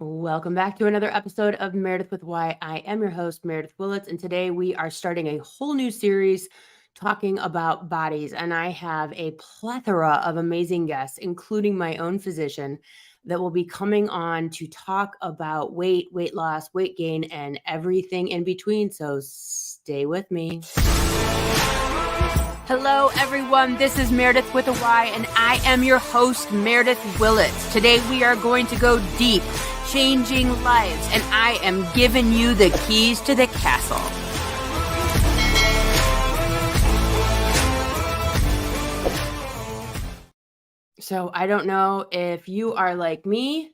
Welcome back to another episode of Meredith with Why. I am your host, Meredith Willits, and today we are starting a whole new series talking about bodies. And I have a plethora of amazing guests, including my own physician, that will be coming on to talk about weight, weight loss, weight gain, and everything in between. So stay with me. Hello, everyone. This is Meredith with a Y, and I am your host, Meredith Willits. Today we are going to go deep, changing lives, and I am giving you the keys to the castle. So I don't know if you are like me,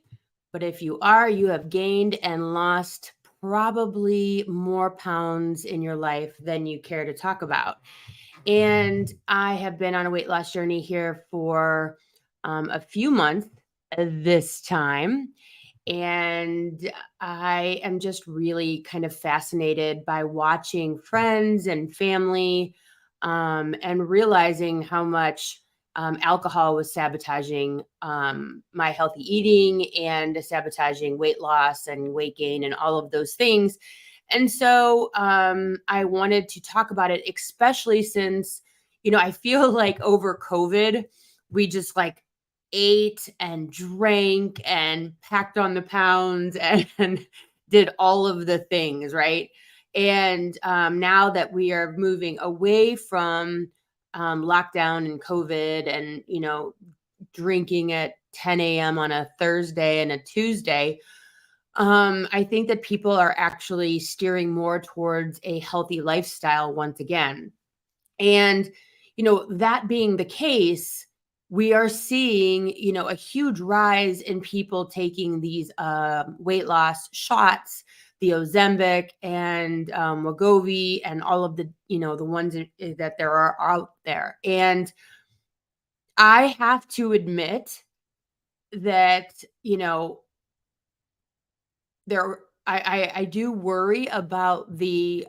but if you are, you have gained and lost probably more pounds in your life than you care to talk about. And I have been on a weight loss journey here for a few months this time. And I am just really kind of fascinated by watching friends and family and realizing how much alcohol was sabotaging my healthy eating and sabotaging weight loss and weight gain and all of those things. And so I wanted to talk about it, especially since, I feel like over COVID, we just like ate and drank and packed on the pounds and did all of the things, right? And now that we are moving away from lockdown and COVID and, drinking at 10 a.m. on a Thursday and a Tuesday, I think that people are actually steering more towards a healthy lifestyle once again. And, that being the case, we are seeing, a huge rise in people taking these weight loss shots, the Ozempic and Wegovy and all of the, the ones that there are out there. And I have to admit that, there I do worry about the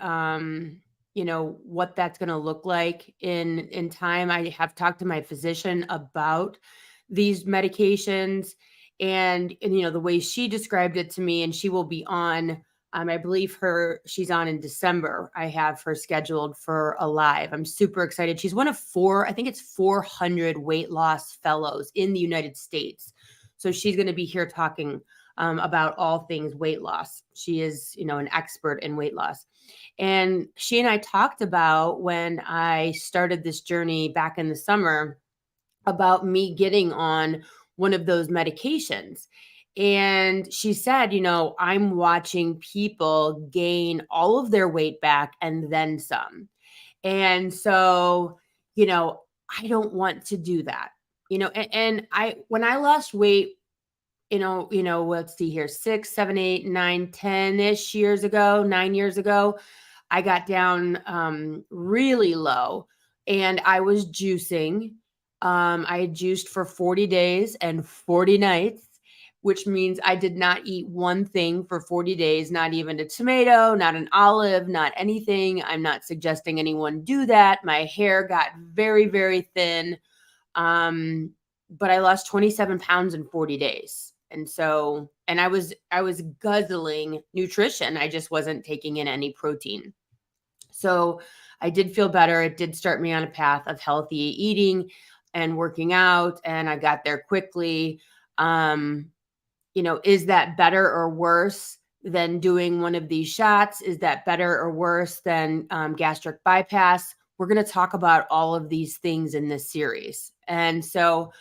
what that's going to look like in time. I have talked to my physician about these medications and the way she described it to me, and she will be on I believe she's on in December. I have her scheduled for a live. I'm super excited. She's one of I think it's 400 weight loss fellows in the United States. So she's going to be here talking about all things weight loss. She is, an expert in weight loss. And she and I talked about when I started this journey back in the summer about me getting on one of those medications. And she said, I'm watching people gain all of their weight back and then some. And so, I don't want to do that. And when I lost weight, let's see here, 6, 7, 8, 9, 10-ish years ago, 9 years ago, I got down really low and I was juicing. I had juiced for 40 days and 40 nights, which means I did not eat one thing for 40 days, not even a tomato, not an olive, not anything. I'm not suggesting anyone do that. My hair got very, very thin. But I lost 27 pounds in 40 days. And I was guzzling nutrition. I just wasn't taking in any protein. So I did feel better. It did start me on a path of healthy eating and working out, and I got there quickly. Is that better or worse than doing one of these shots? Is that better or worse than gastric bypass? We're going to talk about all of these things in this series. And so,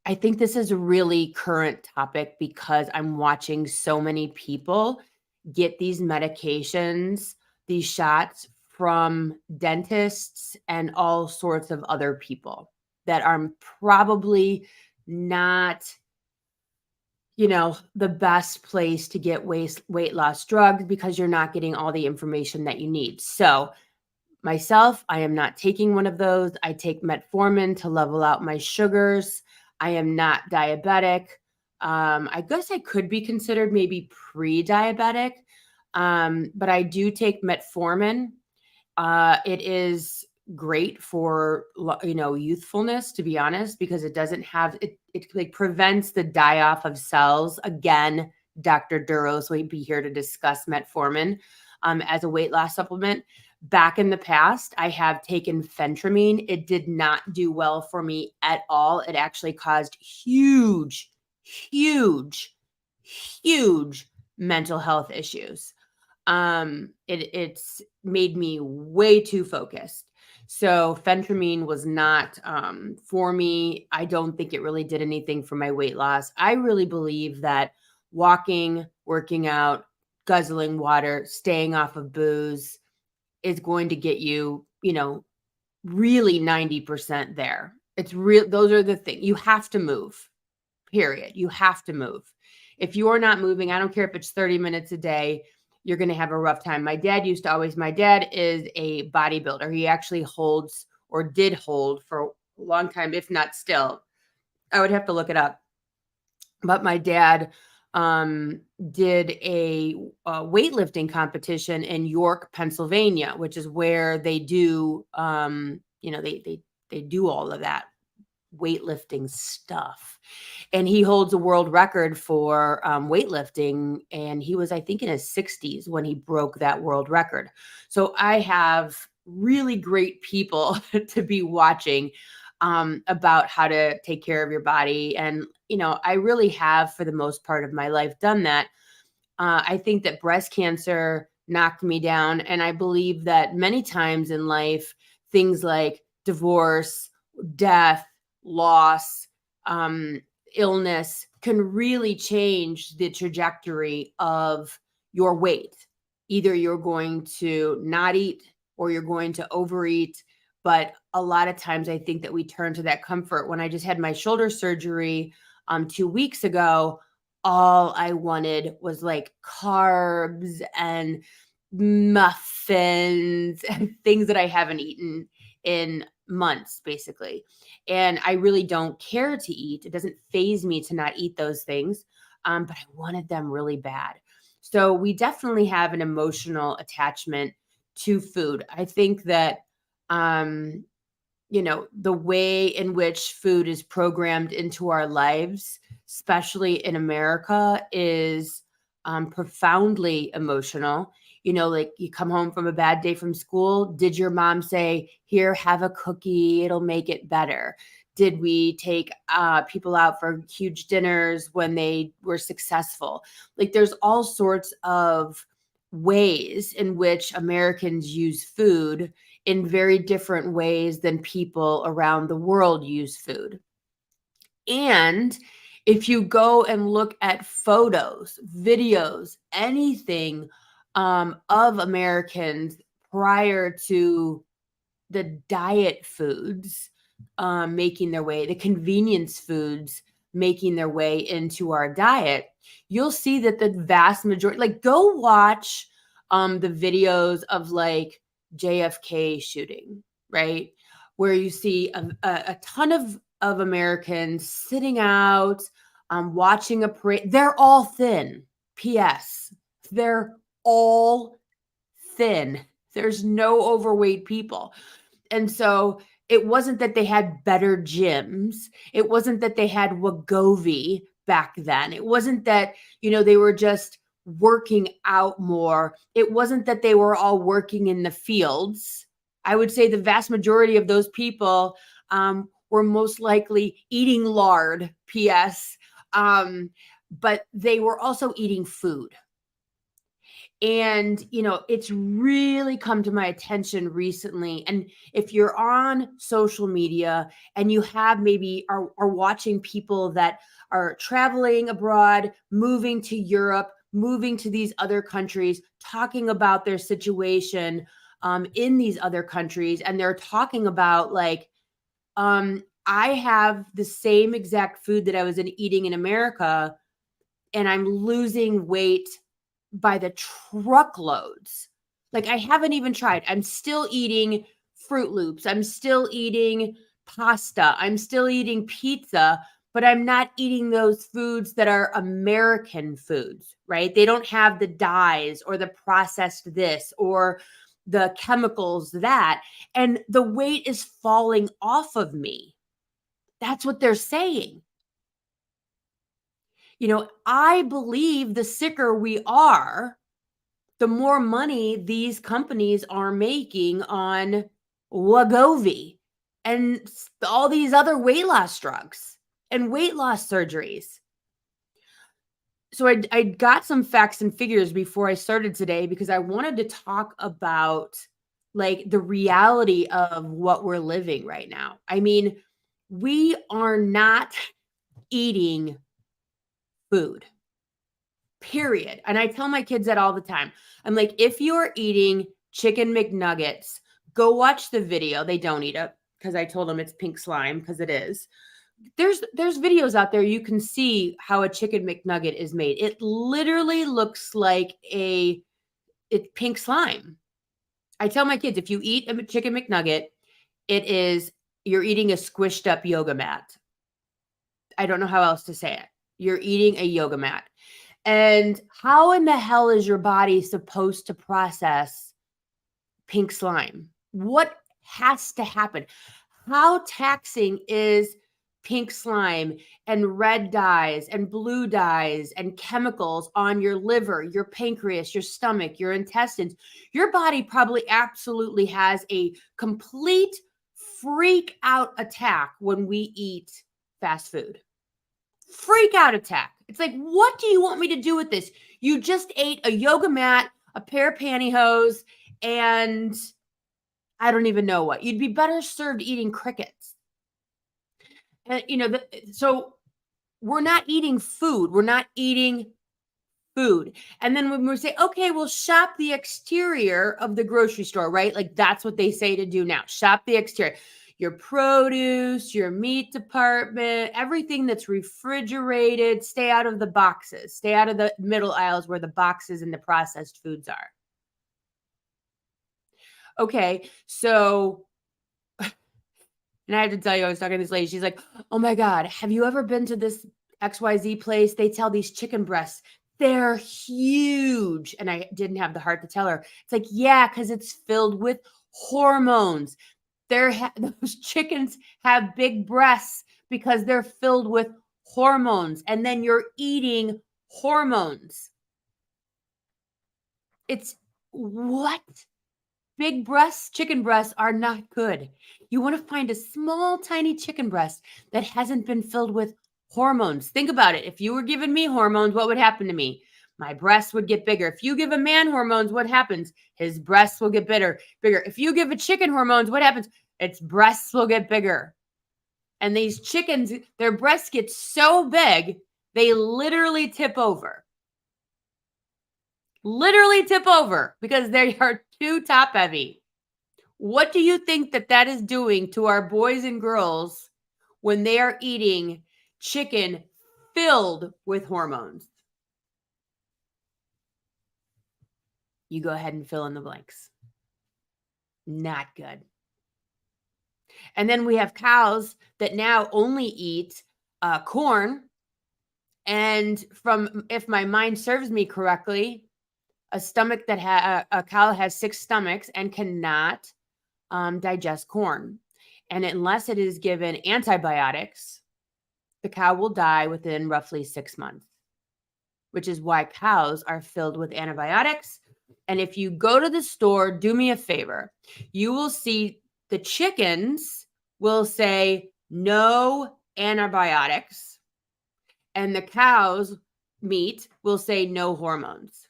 I think this is a really current topic because I'm watching so many people get these medications, these shots from dentists and all sorts of other people that are probably not, the best place to get weight loss drugs because you're not getting all the information that you need. So, myself, I am not taking one of those. I take metformin to level out my sugars. I am not diabetic. I guess I could be considered maybe pre-diabetic, but I do take metformin. It is great for youthfulness, to be honest, because it doesn't have it like prevents the die off of cells. Again, Dr. Duros will be here to discuss metformin as a weight loss supplement. Back in the past, I have taken phentermine. It did not do well for me at all. It actually caused huge, huge, huge mental health issues. It's made me way too focused. So phentermine was not for me. I don't think it really did anything for my weight loss. I really believe that walking, working out, guzzling water, staying off of booze is going to get you, really 90% there. It's real. Those are the things. You have to move, period. You have to move. If you're not moving, I don't care if it's 30 minutes a day, you're going to have a rough time. My dad is a bodybuilder. He actually holds or did hold for a long time, if not still. I would have to look it up. But my dad did a weightlifting competition in York, Pennsylvania, which is where they do, they do all of that weightlifting stuff. And he holds a world record for weightlifting. And he was, I think, in his 60s when he broke that world record. So I have really great people to be watching about how to take care of your body. And, I really have, for the most part of my life, done that. I think that breast cancer knocked me down. And I believe that many times in life, things like divorce, death, loss, illness can really change the trajectory of your weight. Either you're going to not eat or you're going to overeat. But a lot of times I think that we turn to that comfort. When I just had my shoulder surgery 2 weeks ago, all I wanted was like carbs and muffins and things that I haven't eaten in months, basically. And I really don't care to eat. It doesn't faze me to not eat those things. But I wanted them really bad. So we definitely have an emotional attachment to food. I think that, the way in which food is programmed into our lives, especially in America, is profoundly emotional. Like you come home from a bad day from school. Did your mom say, here, have a cookie, it'll make it better? Did we take people out for huge dinners when they were successful? Like there's all sorts of ways in which Americans use food in very different ways than people around the world use food. And if you go and look at photos, videos, anything of Americans prior to the diet foods making their way, the convenience foods making their way into our diet, you'll see that the vast majority, like go watch the videos of like JFK shooting, right? Where you see a ton of Americans sitting out, watching a parade. They're all thin. P.S. They're all thin. There's no overweight people. And so it wasn't that they had better gyms. It wasn't that they had Wegovy back then. It wasn't that, they were just working out more. It wasn't that they were all working in the fields. I would say the vast majority of those people were most likely eating lard, P.S. But they were also eating food. And, it's really come to my attention recently. And if you're on social media and you have maybe are watching people that are traveling abroad, moving to Europe, moving to these other countries, talking about their situation in these other countries, and they're talking about like, I have the same exact food that I was eating in America, and I'm losing weight by the truckloads. Like I haven't even tried. I'm still eating Fruit Loops. I'm still eating pasta. I'm still eating pizza, but I'm not eating those foods that are American foods, right? They don't have the dyes or the processed this or the chemicals that, and the weight is falling off of me. That's what they're saying. I believe the sicker we are, the more money these companies are making on Wegovy and all these other weight loss drugs and weight loss surgeries. So I got some facts and figures before I started today because I wanted to talk about like the reality of what we're living right now. I mean, we are not eating food, period. And I tell my kids that all the time. I'm like, if you're eating chicken McNuggets, go watch the video. They don't eat it because I told them it's pink slime, because it is. There's videos out there. You can see how a chicken McNugget is made. It literally looks like it's pink slime. I tell my kids, if you eat a chicken McNugget, you're eating a squished up yoga mat. I don't know how else to say it. You're eating a yoga mat. And how in the hell is your body supposed to process pink slime? What has to happen? How taxing is pink slime and red dyes and blue dyes and chemicals on your liver, your pancreas, your stomach, your intestines? Your body probably absolutely has a complete freak out attack when we eat fast food. Freak out attack. It's like, what do you want me to do with this? You just ate a yoga mat, a pair of pantyhose, and I don't even know what. You'd be better served eating crickets. And so we're not eating food. We're not eating food. And then when we say, okay, well, shop the exterior of the grocery store, right? Like that's what they say to do now. Shop the exterior. Your produce, your meat department, everything that's refrigerated, stay out of the boxes. Stay out of the middle aisles where the boxes and the processed foods are. Okay, so, and I have to tell you, I was talking to this lady. She's like, oh my God, have you ever been to this XYZ place? They sell these chicken breasts. They're huge. And I didn't have the heart to tell her. It's like, yeah, because it's filled with hormones. Those chickens have big breasts because they're filled with hormones. And then you're eating hormones. It's what? Big breasts, chicken breasts are not good. You want to find a small, tiny chicken breast that hasn't been filled with hormones. Think about it. If you were giving me hormones, what would happen to me? My breasts would get bigger. If you give a man hormones, what happens? His breasts will get bigger. If you give a chicken hormones, what happens? Its breasts will get bigger. And these chickens, their breasts get so big, they literally tip over. Literally tip over because they are too top heavy. What do you think that is doing to our boys and girls when they are eating chicken filled with hormones? You go ahead and fill in the blanks. Not good. And then we have cows that now only eat corn. And if my mind serves me correctly, a cow has 6 stomachs and cannot digest corn. And unless it is given antibiotics, the cow will die within roughly 6 months, which is why cows are filled with antibiotics. And if you go to the store, do me a favor, you will see the chickens will say no antibiotics, and the cow's meat will say no hormones.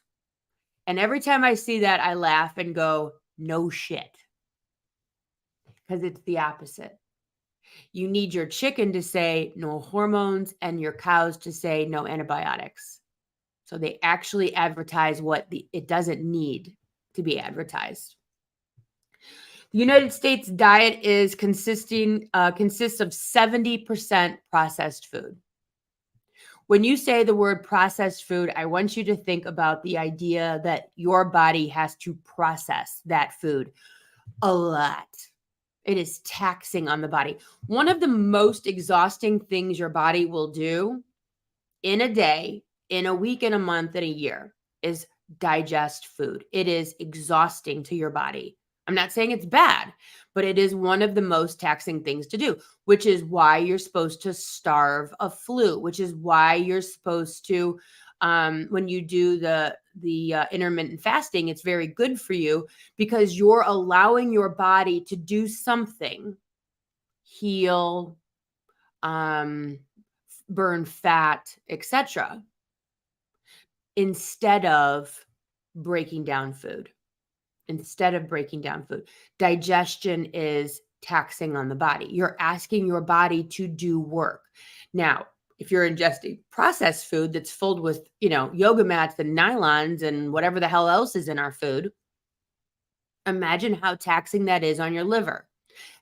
And every time I see that, I laugh and go, no shit. Because it's the opposite. You need your chicken to say no hormones and your cows to say no antibiotics. So they actually advertise what it doesn't need to be advertised. The United States diet consists of 70% processed food. When you say the word processed food, I want you to think about the idea that your body has to process that food a lot. It is taxing on the body. One of the most exhausting things your body will do in a day, in a week, in a month, in a year is digest food. It is exhausting to your body. I'm not saying it's bad, but it is one of the most taxing things to do, which is why you're supposed to starve a flu, which is why you're supposed to, when you do the intermittent fasting, it's very good for you because you're allowing your body to do something, heal, burn fat, etc., instead of breaking down food. Digestion is taxing on the body. You're asking your body to do work. Now, if you're ingesting processed food that's filled with, yoga mats and nylons and whatever the hell else is in our food, imagine how taxing that is on your liver.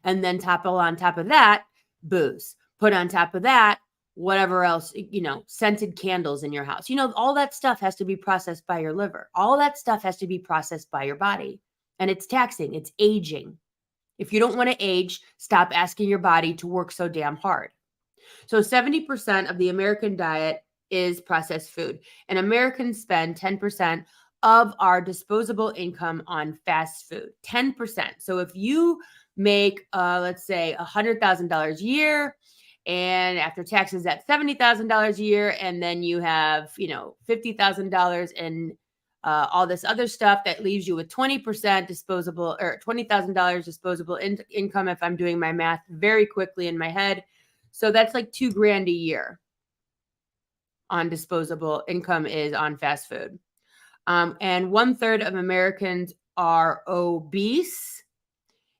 And then on top of that, booze. Put on top of that, whatever else, scented candles in your house. All that stuff has to be processed by your liver. All that stuff has to be processed by your body. And it's taxing. It's aging. If you don't want to age, stop asking your body to work so damn hard. So 70% of the American diet is processed food. And Americans spend 10% of our disposable income on fast food. 10%. So if you make, let's say, $100,000 a year, and after taxes, that's $70,000 a year, and then you have, $50,000 in all this other stuff, that leaves you with 20% disposable, or $20,000 disposable income, if I'm doing my math very quickly in my head. So that's like $2,000 a year on disposable income is on fast food. And 1/3 of Americans are obese.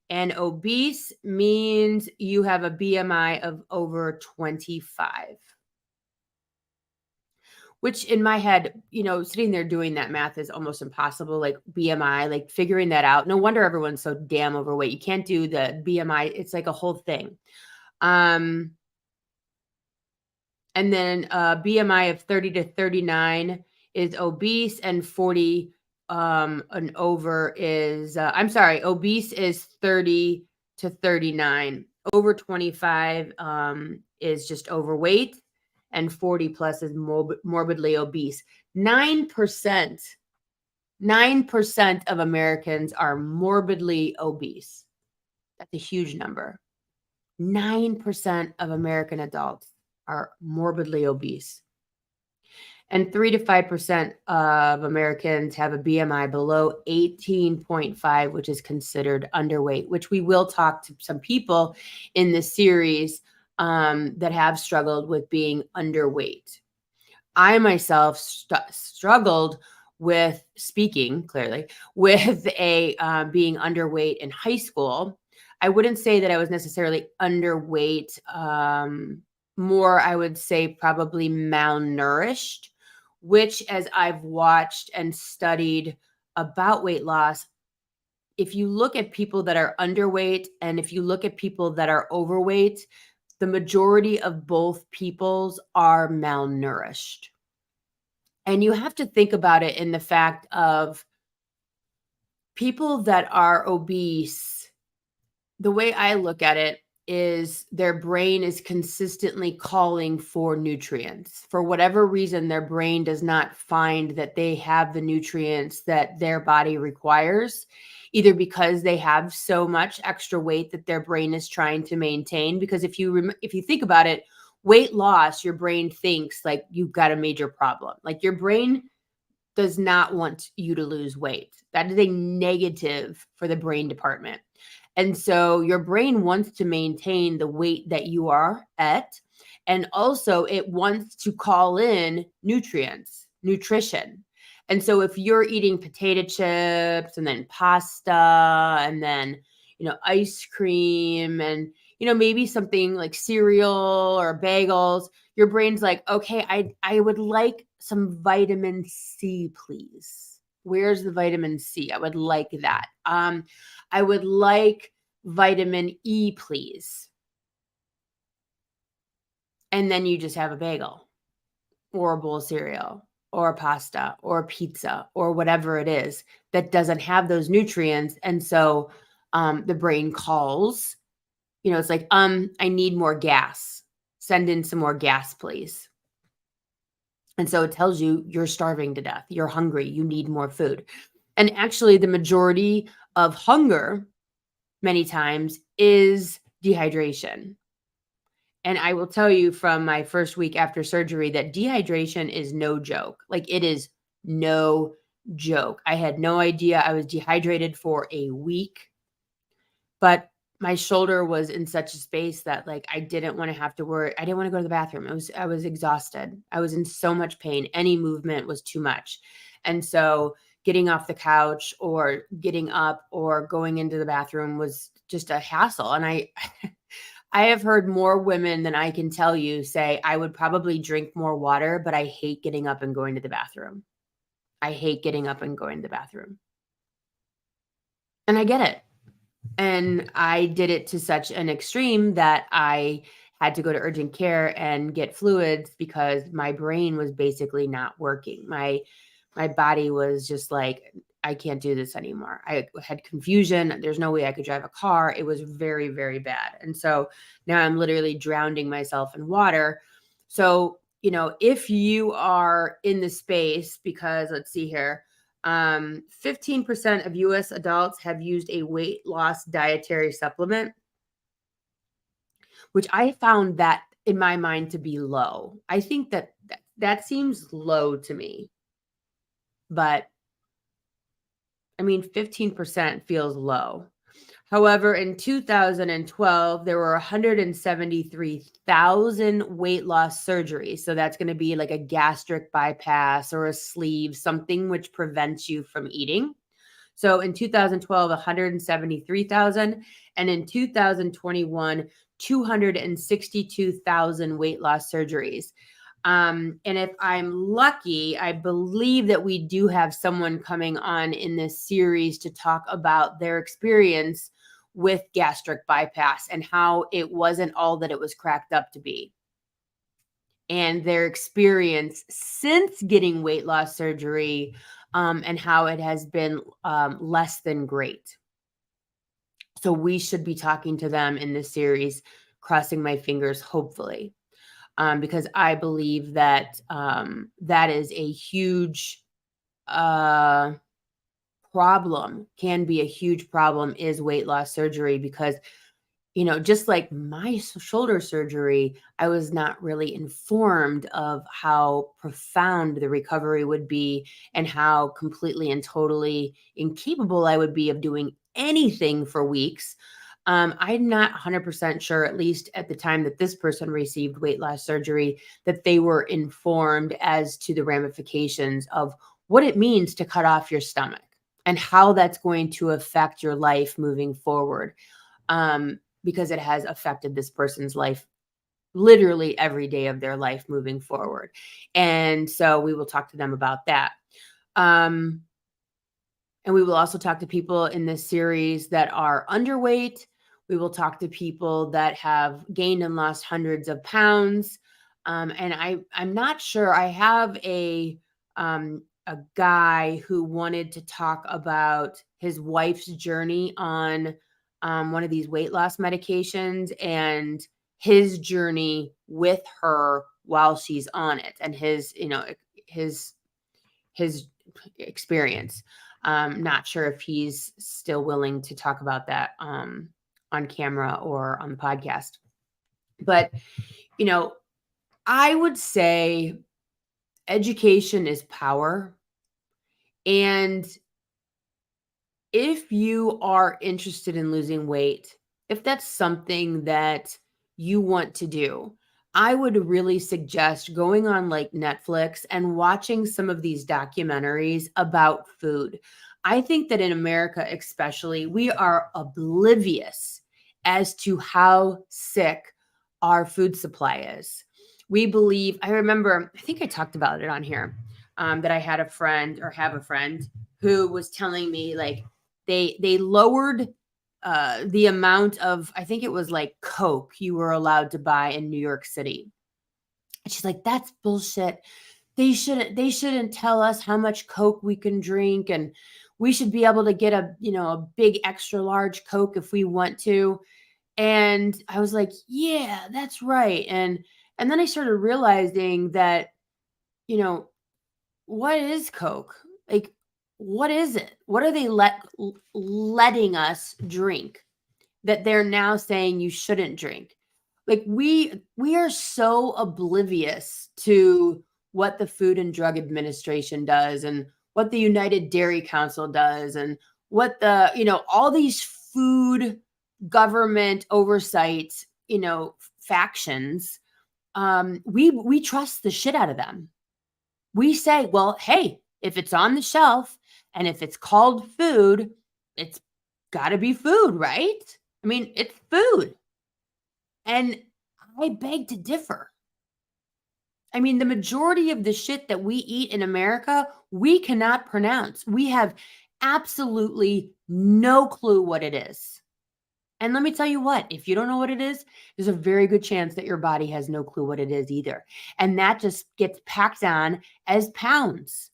And obese means you have a BMI of over 25. Which in my head, sitting there doing that math is almost impossible. Like BMI, like figuring that out. No wonder everyone's so damn overweight. You can't do the BMI. It's like a whole thing. And then BMI of 30 to 39 is obese, and 40 and over is, obese is 30 to 39. Over 25 is just overweight, and 40 plus is morbidly obese. 9% of Americans are morbidly obese. That's a huge number. 9% of American adults are morbidly obese. And 3 to 5% of Americans have a BMI below 18.5, which is considered underweight, which we will talk to some people in this series that have struggled with being underweight. I myself struggled with speaking, clearly, with being underweight in high school. I wouldn't say that I was necessarily underweight, more, I would say probably malnourished, which, as I've watched and studied about weight loss, if you look at people that are underweight and if you look at people that are overweight, the majority of both peoples are malnourished. And you have to think about it in the fact of people that are obese. The way I look at it is their brain is consistently calling for nutrients. For whatever reason, their brain does not find that they have the nutrients that their body requires, either because they have so much extra weight that their brain is trying to maintain. Because if you think about it, weight loss, your brain thinks like you've got a major problem. Like your brain does not want you to lose weight. That is a negative for the brain department. And so your brain wants to maintain the weight that you are at. And also it wants to call in nutrition. And so if you're eating potato chips and then pasta and then, ice cream and, maybe something like cereal or bagels, your brain's like, okay, I would like some vitamin C, please. Where's the vitamin C? I would like that. I would like vitamin E, please. And then you just have a bagel or a bowl of cereal or a pasta or a pizza or whatever it is that doesn't have those nutrients. And so the brain calls, it's like, I need more gas. Send in some more gas, please. And so it tells you you're starving to death, you're hungry, you need more food. And actually, the majority of hunger many times is dehydration. And I will tell you from my first week after surgery that dehydration is no joke. Like, it is no joke. I had no idea I was dehydrated for a week, but my shoulder was in such a space that, like, I didn't want to have to worry. I didn't want to go to the bathroom. I was exhausted. I was in so much pain. Any movement was too much. And so getting off the couch or getting up or going into the bathroom was just a hassle. And I have heard more women than I can tell you say, I would probably drink more water, but I hate getting up and going to the bathroom. I hate getting up and going to the bathroom. And I get it. And I did it to such an extreme that I had to go to urgent care and get fluids because my brain was basically not working. My body was just like, I can't do this anymore. I had confusion. There's no way I could drive a car. It was very, very bad. And so now I'm literally drowning myself in water. So, if you are in the space, because let's see here, 15% of US adults have used a weight loss dietary supplement, which I found that in my mind to be low. I think that seems low to me, but I mean, 15% feels low. However, in 2012, there were 173,000 weight loss surgeries. So that's going to be like a gastric bypass or a sleeve, something which prevents you from eating. So in 2012, 173,000, and in 2021, 262,000 weight loss surgeries. And if I'm lucky, I believe that we do have someone coming on in this series to talk about their experience with gastric bypass and how it wasn't all that it was cracked up to be, and their experience since getting weight loss surgery, and how it has been less than great. So we should be talking to them in this series, crossing my fingers, hopefully, because I believe that that is a huge uh, problem, can be a huge problem, is weight loss surgery. Because just like my shoulder surgery, I was not really informed of how profound the recovery would be and how completely and totally incapable I would be of doing anything for weeks. I'm not 100% sure, at least at the time that this person received weight loss surgery, that they were informed as to the ramifications of what it means to cut off your stomach and how that's going to affect your life moving forward. Because it has affected this person's life literally every day of their life moving forward. And so we will talk to them about that. Um, and we will also talk to people in this series that are underweight. We will talk to people that have gained and lost hundreds of pounds. And I'm not sure. I have a guy who wanted to talk about his wife's journey on one of these weight loss medications and his journey with her while she's on it, and his his experience. Not sure if he's still willing to talk about that on camera or on the podcast. But, you know, I would say education is power. And if you are interested in losing weight, if that's something that you want to do, I would really suggest going on like Netflix and watching some of these documentaries about food. I think that in America, especially, we are oblivious as to how sick our food supply is. We believe, I remember, I think I talked about it on here, that I had a friend, or have a friend, who was telling me, like, they lowered the amount of, I think it was like Coke you were allowed to buy in New York City. And she's like, that's bullshit. They shouldn't tell us how much Coke we can drink, and we should be able to get a big extra large Coke if we want to. And I was like, yeah, that's right. And then I started realizing that you know, what is Coke? Like, what is it? What are they letting us drink that they're now saying you shouldn't drink? Like we are so oblivious to what the Food and Drug Administration does and what the United Dairy Council does and what the, all these food government oversight, factions. We trust the shit out of them. We say, well, hey, if it's on the shelf and if it's called food, it's got to be food, right? I mean, it's food. And I beg to differ. I mean, the majority of the shit that we eat in America, we cannot pronounce. We have absolutely no clue what it is. And let me tell you what, if you don't know what it is, there's a very good chance that your body has no clue what it is either. And that just gets packed on as pounds.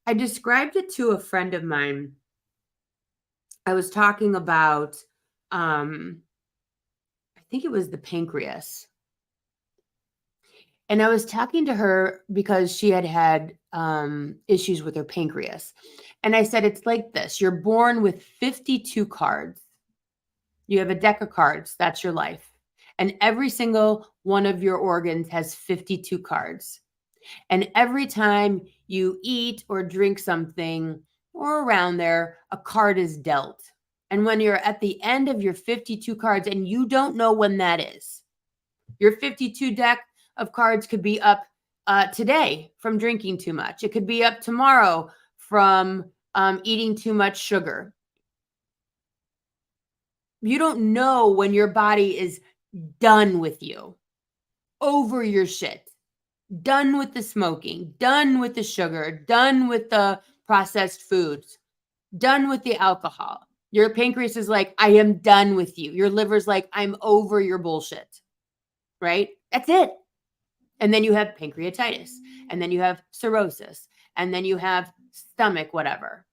I described it to a friend of mine. I was talking about, I think it was the pancreas. And I was talking to her because she had issues with her pancreas. And I said, it's like this. You're born with 52 cards. You have a deck of cards. That's your life. And every single one of your organs has 52 cards. And every time you eat or drink something or around there, a card is dealt. And when you're at the end of your 52 cards and you don't know when that is, your 52 deck of cards could be up today from drinking too much. It could be up tomorrow from eating too much sugar. You don't know when your body is done with you, over your shit, done with the smoking, done with the sugar, done with the processed foods, done with the alcohol. Your pancreas is like, I am done with you. Your liver's like, I'm over your bullshit. Right? That's it. And then you have pancreatitis, and then you have cirrhosis, and then you have stomach, whatever.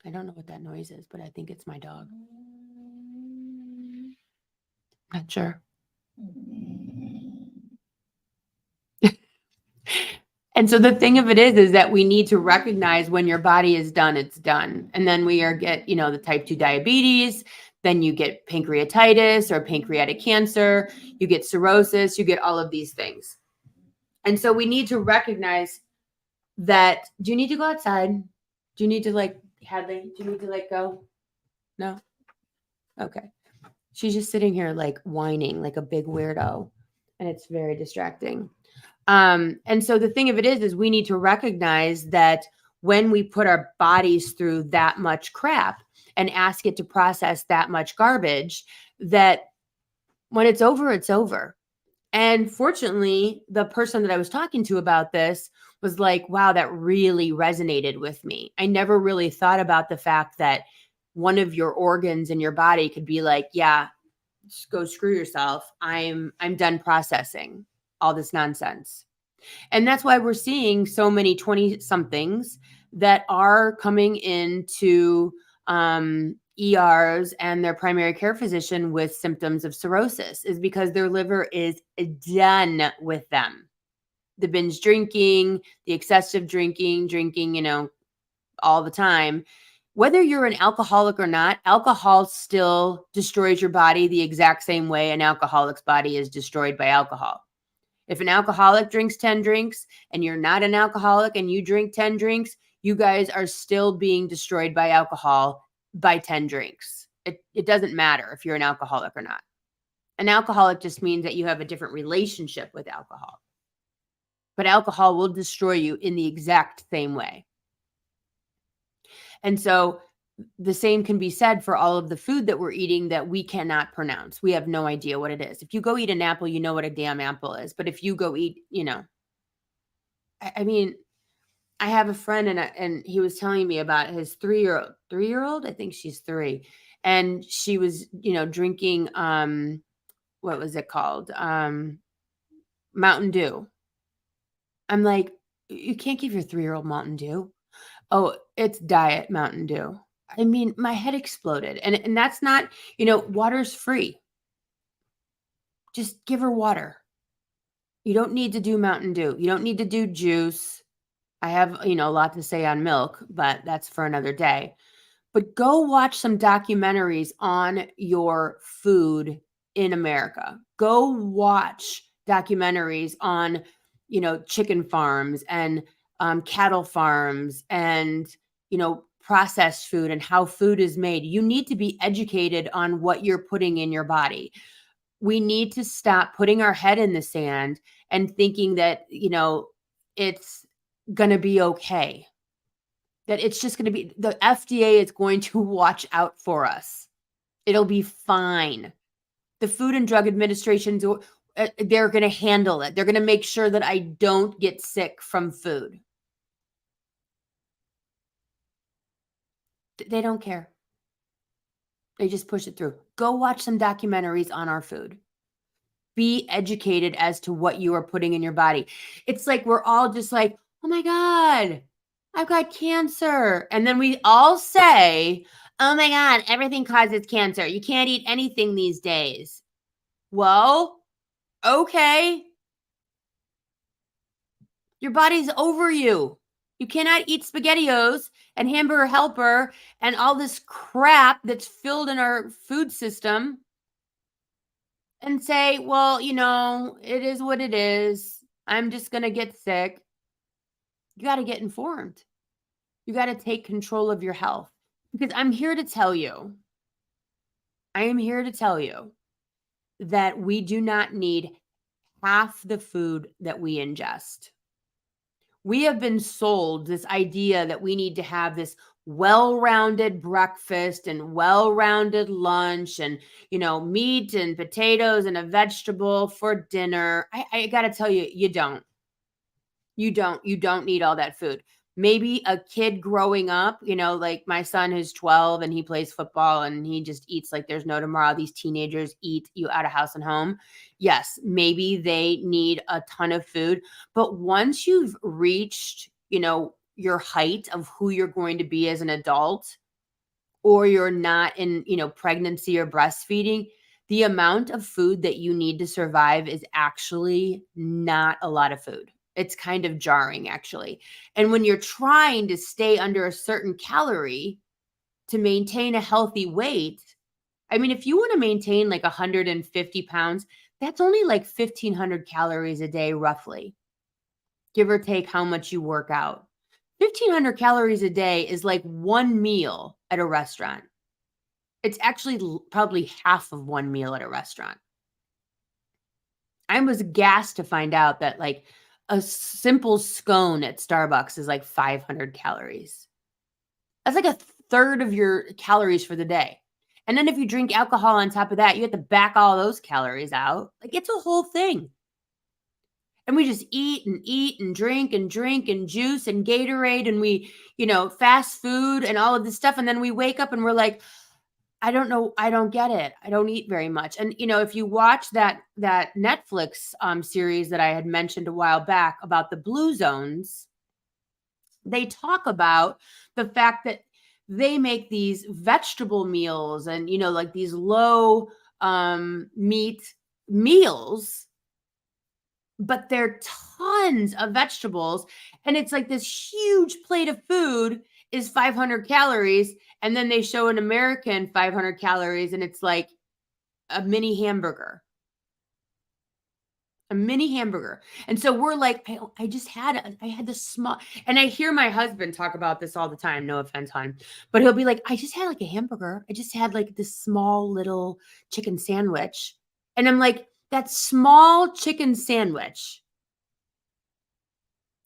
I don't know what that noise is, but I think it's my dog. Not sure. And so the thing of it is that we need to recognize when your body is done, it's done. And then we get, the type 2 diabetes, then you get pancreatitis or pancreatic cancer, you get cirrhosis, you get all of these things. And so we need to recognize that. Do you need to go outside? Do you need to Hadley, do you need to go? No? Okay. She's just sitting here whining like a big weirdo, and it's very distracting. And so the thing of it is we need to recognize that when we put our bodies through that much crap and ask it to process that much garbage, that when it's over, it's over. And fortunately, the person that I was talking to about this was like, wow, that really resonated with me. I never really thought about the fact that one of your organs in your body could be like, yeah, just go screw yourself. I'm done processing all this nonsense. And that's why we're seeing so many 20 somethings that are coming into ERs and their primary care physician with symptoms of cirrhosis, is because their liver is done with them. The binge drinking, the excessive drinking, all the time. Whether you're an alcoholic or not, alcohol still destroys your body the exact same way an alcoholic's body is destroyed by alcohol. If an alcoholic drinks 10 drinks and you're not an alcoholic and you drink 10 drinks, you guys are still being destroyed by alcohol by 10 drinks. It doesn't matter if you're an alcoholic or not. An alcoholic just means that you have a different relationship with alcohol. But alcohol will destroy you in the exact same way. And so the same can be said for all of the food that we're eating that we cannot pronounce. We have no idea what it is. If you go eat an apple, you know what a damn apple is. But if you go eat, I mean, I have a friend and he was telling me about his three-year-old, I think she's 3. And she was, drinking, what was it called? Mountain Dew. I'm like, you can't give your 3-year-old Mountain Dew. Oh, it's diet Mountain Dew. I mean, my head exploded, and that's not, water's free. Just give her water. You don't need to do Mountain Dew. You don't need to do juice. I have, a lot to say on milk, but that's for another day. But go watch some documentaries on your food in America. Go watch documentaries on, chicken farms and cattle farms and, processed food and how food is made. You need to be educated on what you're putting in your body. We need to stop putting our head in the sand and thinking that, it's going to be okay, that it's just going to be the FDA is going to watch out for us. It'll be fine. The Food and Drug Administration's they're going to handle it. They're going to make sure that I don't get sick from food. They don't care. They just push it through. Go watch some documentaries on our food. Be educated as to what you are putting in your body. It's like we're all just like, "Oh my god, I've got cancer." And then we all say, "Oh my god, everything causes cancer. You can't eat anything these days." Well, okay. Your body's over you. You cannot eat SpaghettiOs and Hamburger Helper and all this crap that's filled in our food system and say, "Well, it is what it is. I'm just going to get sick." You got to get informed. You got to take control of your health, because I am here to tell you that we do not need half the food that we ingest. We have been sold this idea that we need to have this well-rounded breakfast and well-rounded lunch and, meat and potatoes and a vegetable for dinner. I got to tell you, you don't. You don't need all that food. Maybe a kid growing up, like my son who's 12 and he plays football and he just eats like there's no tomorrow. These teenagers eat you out of house and home. Yes, maybe they need a ton of food. But once you've reached, your height of who you're going to be as an adult, or you're not in, pregnancy or breastfeeding, the amount of food that you need to survive is actually not a lot of food. It's kind of jarring, actually. And when you're trying to stay under a certain calorie to maintain a healthy weight, I mean, if you want to maintain like 150 pounds, that's only like 1,500 calories a day, roughly, give or take how much you work out. 1,500 calories a day is like one meal at a restaurant. It's actually probably half of one meal at a restaurant. I was gassed to find out that like a simple scone at Starbucks is like 500 calories. That's like a third of your calories for the day. And then if you drink alcohol on top of that, you have to back all those calories out. Like, it's a whole thing. And we just eat and drink and juice and Gatorade, and we, fast food and all of this stuff. And then we wake up and we're like, I don't know. I don't get it. I don't eat very much. And if you watch that Netflix series that I had mentioned a while back about the Blue Zones, they talk about the fact that they make these vegetable meals and like these low meat meals, but they're tons of vegetables, and it's like this huge plate of food is 500 calories, and then they show an American 500 calories, and it's like a mini hamburger. And so we're like, I had this small, and I hear my husband talk about this all the time. No offense, hon, but he'll be like, I just had like a hamburger. I just had like this small little chicken sandwich. And I'm like, that small chicken sandwich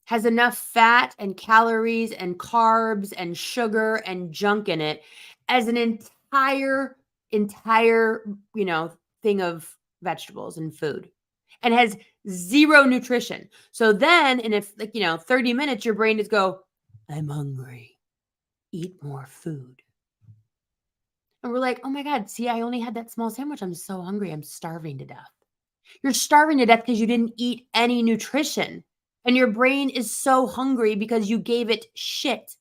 has enough fat and calories and carbs and sugar and junk in it as an entire, thing of vegetables and food, and has zero nutrition. So then in 30 minutes, your brain just go, I'm hungry. Eat more food. And we're like, oh my God, see, I only had that small sandwich. I'm so hungry. I'm starving to death. You're starving to death because you didn't eat any nutrition. And your brain is so hungry because you gave it shit.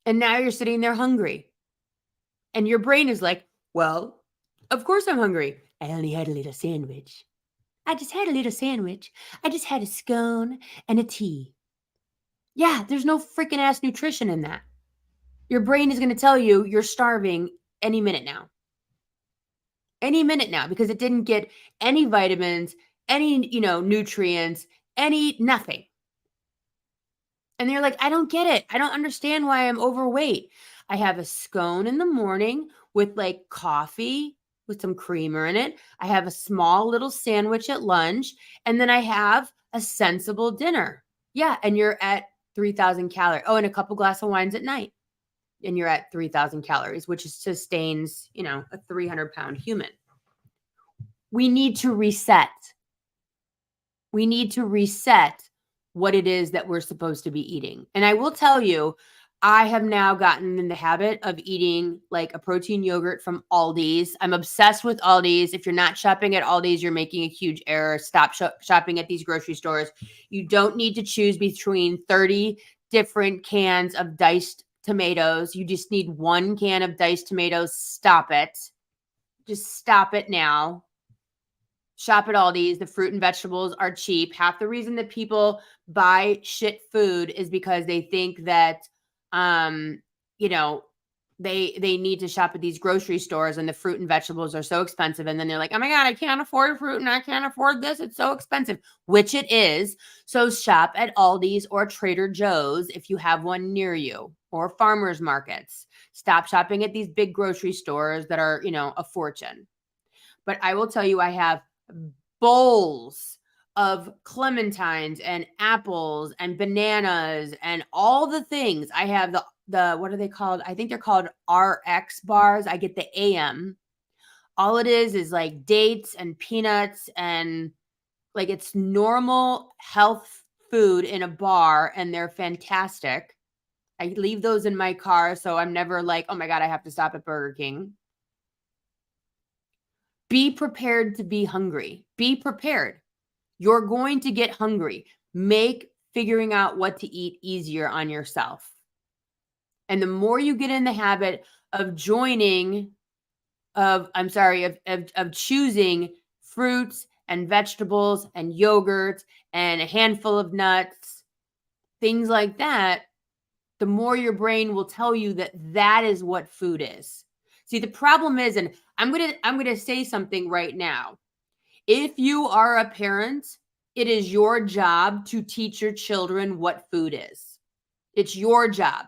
And now you're sitting there hungry. And your brain is like, well, of course I'm hungry. I only had a little sandwich. I just had a little sandwich. I just had a scone and a tea. Yeah, there's no freaking ass nutrition in that. Your brain is going to tell you you're starving any minute now. Any minute now because it didn't get any vitamins, any, nutrients, any nothing. And they're like, I don't get it. I don't understand why I'm overweight. I have a scone in the morning with like coffee with some creamer in it. I have a small little sandwich at lunch. And then I have a sensible dinner. Yeah. And you're at 3,000 calories. Oh, and a couple glass of wines at night. And you're at 3,000 calories, which sustains, a 300-pound human. We need to reset. We need to reset what it is that we're supposed to be eating. And I will tell you, I have now gotten in the habit of eating like a protein yogurt from Aldi's. I'm obsessed with Aldi's. If you're not shopping at Aldi's, you're making a huge error. Stop shopping at these grocery stores. You don't need to choose between 30 different cans of diced tomatoes. You just need one can of diced tomatoes. Stop it. Just stop it now. Shop at Aldi's. The fruit and vegetables are cheap. Half the reason that people buy shit food is because they think that, you know, they need to shop at these grocery stores and the fruit and vegetables are so expensive. And then they're like, oh my God, I can't afford fruit and I can't afford this. It's so expensive, which it is. So shop at Aldi's or Trader Joe's if you have one near you, or farmers markets. Stop shopping at these big grocery stores that are, a fortune. But I will tell you, I have bowls of clementines and apples and bananas and all the things. I have the what are they called? I think they're called RX bars. I get the AM. All it is like dates and peanuts and like it's normal health food in a bar, and they're fantastic. I leave those in my car, so I'm never like, oh my God, I have to stop at Burger King. Be prepared to be hungry. Be prepared. You're going to get hungry. Make figuring out what to eat easier on yourself. And the more you get in the habit of choosing fruits and vegetables and yogurt and a handful of nuts, things like that, the more your brain will tell you that that is what food is. See, the problem is, and I'm going to say something right now. If you are a parent, it is your job to teach your children what food is. It's your job.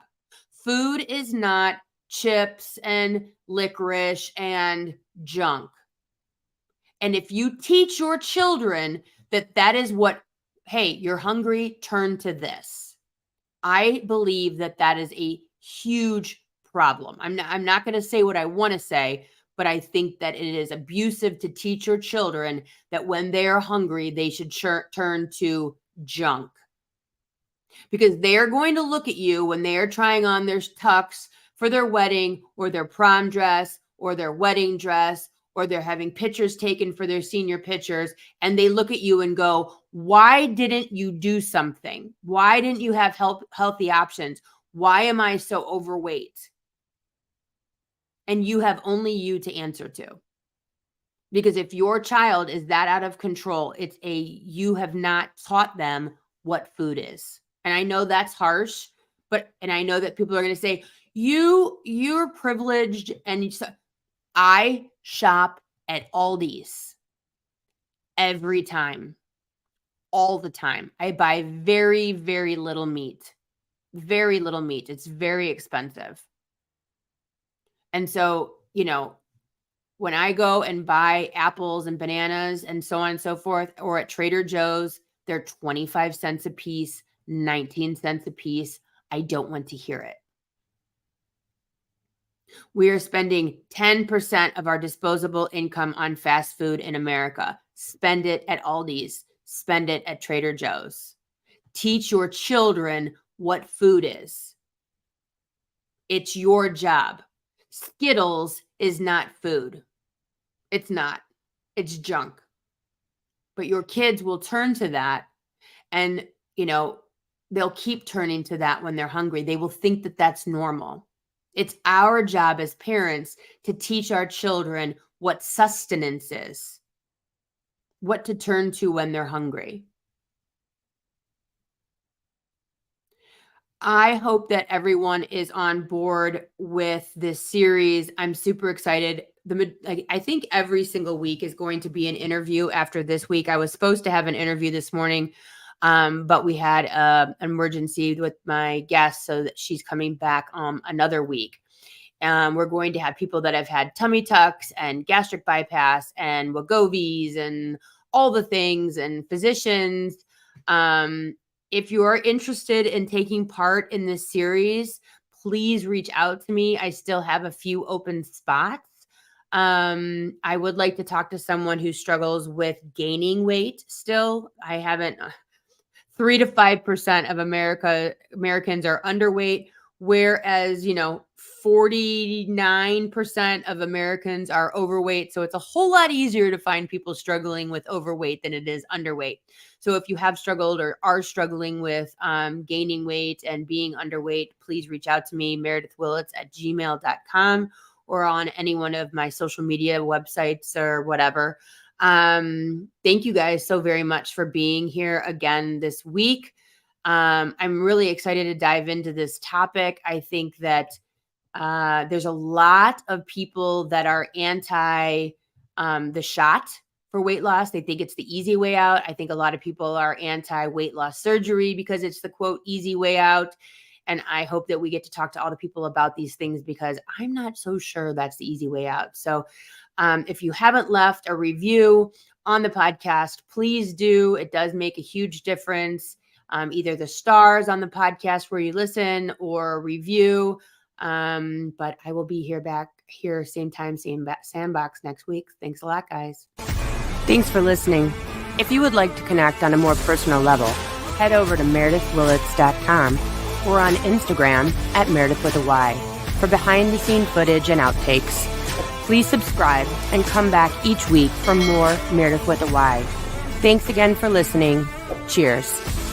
Food is not chips and licorice and junk. And if you teach your children that that is what, hey, you're hungry, turn to this. I believe that that is a huge problem. I'm not going to say what I want to say, but I think that it is abusive to teach your children that when they are hungry, they should turn to junk. Because they are going to look at you when they are trying on their tux for their wedding or their prom dress or their wedding dress, or they're having pictures taken for their senior pictures, and they look at you and go, why didn't you do something? Why didn't you have healthy options? Why am I so overweight? And you have only you to answer to. Because if your child is that out of control, you have not taught them what food is. And I know that's harsh, and I know that people are going to say, you're privileged. And I shop at Aldi's every time, all the time. I buy very, very little meat. Very little meat. It's very expensive. And so, when I go and buy apples and bananas and so on and so forth, or at Trader Joe's, they're 25 cents a piece, 19 cents a piece. I don't want to hear it. We are spending 10% of our disposable income on fast food in America. Spend it at Aldi's. Spend it at Trader Joe's. Teach your children what food is. It's your job. Skittles is not food. It's not. It's junk. But your kids will turn to that. And, they'll keep turning to that when they're hungry. They will think that that's normal. It's our job as parents to teach our children what sustenance is, what to turn to when they're hungry. I hope that everyone is on board with this series. I'm super excited. I think every single week is going to be an interview after this week. I was supposed to have an interview this morning, but we had an emergency with my guest, so that she's coming back another week. We're going to have people that have had tummy tucks and gastric bypass and Wegovys and all the things, and physicians. If you are interested in taking part in this series, please reach out to me. I still have a few open spots. I would like to talk to someone who struggles with gaining weight still. I haven't. 3 to 5% of Americans are underweight, whereas, 49% of Americans are overweight. So it's a whole lot easier to find people struggling with overweight than it is underweight. So if you have struggled or are struggling with gaining weight and being underweight, please reach out to me, meredithwillits@gmail.com, or on any one of my social media websites or whatever. Thank you guys so very much for being here again this week. I'm really excited to dive into this topic. I think that there's a lot of people that are anti the shot for weight loss. They think it's the easy way out. I think a lot of people are anti weight loss surgery because it's the quote easy way out. And I hope that we get to talk to all the people about these things, because I'm not so sure that's the easy way out. So if you haven't left a review on the podcast, please do. It does make a huge difference. Either the stars on the podcast where you listen, or a review. But I will be back here, same time, same sandbox next week. Thanks a lot, guys. Thanks for listening. If you would like to connect on a more personal level, head over to meredithwillits.com or on Instagram @meredithwithAY for behind-the-scene footage and outtakes. Please subscribe and come back each week for more Meredith with a Y. Thanks again for listening. Cheers.